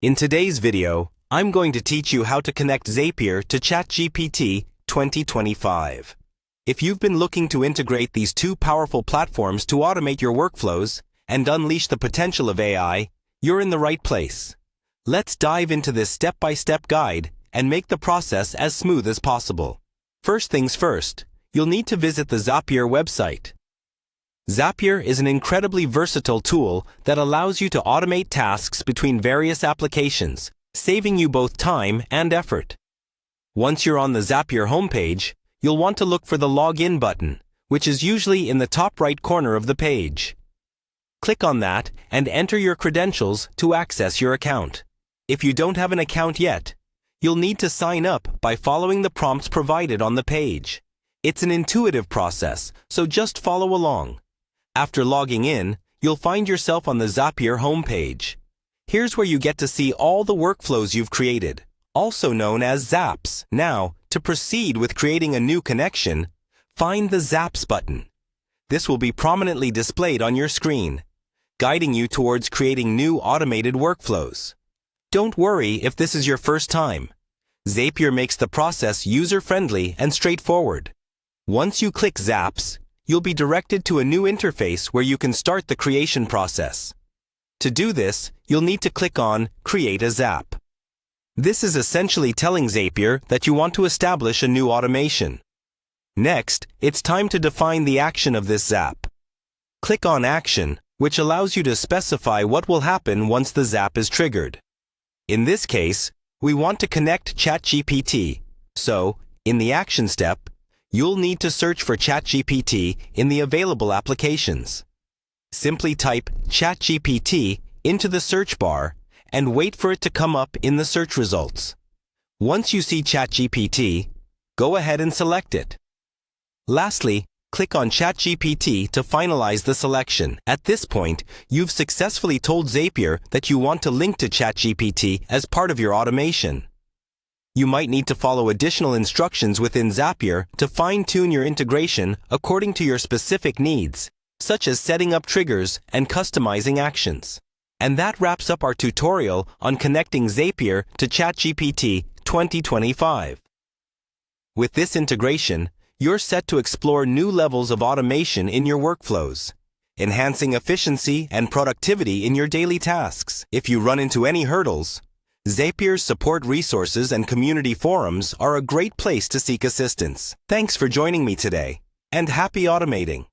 In today's video, I'm going to teach you how to connect Zapier to Chatgpt 2025. If you've been looking to integrate these two powerful platforms to automate your workflows and unleash the potential of AI, you're in the right place. Let's dive into this step-by-step guide and make the process as smooth as possible. First things first, you'll need to visit the Zapier website. Zapier is an incredibly versatile tool that allows you to automate tasks between various applications, saving you both time and effort. Once you're on the Zapier homepage, you'll want to look for the Login button, which is usually in the top right corner of the page. Click on that and enter your credentials to access your account. If you don't have an account yet, you'll need to sign up by following the prompts provided on the page. It's an intuitive process, so just follow along. After logging in, you'll find yourself on the Zapier homepage. Here's where you get to see all the workflows you've created, also known as Zaps. Now, to proceed with creating a new connection, find the Zaps button. This will be prominently displayed on your screen, guiding you towards creating new automated workflows. Don't worry if this is your first time. Zapier makes the process user-friendly and straightforward. Once you click Zaps, you'll be directed to a new interface where you can start the creation process. To do this, you'll need to click on Create a Zap. This is essentially telling Zapier that you want to establish a new automation. Next, it's time to define the action of this Zap. Click on Action, which allows you to specify what will happen once the Zap is triggered. In this case, we want to connect Chatgpt, so, in the Action step, you'll need to search for Chatgpt in the available applications. Simply type Chatgpt into the search bar and wait for it to come up in the search results. Once you see Chatgpt, go ahead and select it. Lastly, click on Chatgpt to finalize the selection. At this point, you've successfully told Zapier that you want to link to Chatgpt as part of your automation. You might need to follow additional instructions within Zapier to fine-tune your integration according to your specific needs, such as setting up triggers and customizing actions. And that wraps up our tutorial on connecting Zapier to Chatgpt 2025. With this integration, you're set to explore new levels of automation in your workflows, enhancing efficiency and productivity in your daily tasks. If you run into any hurdles, Zapier's support resources and community forums are a great place to seek assistance. Thanks for joining me today, and happy automating!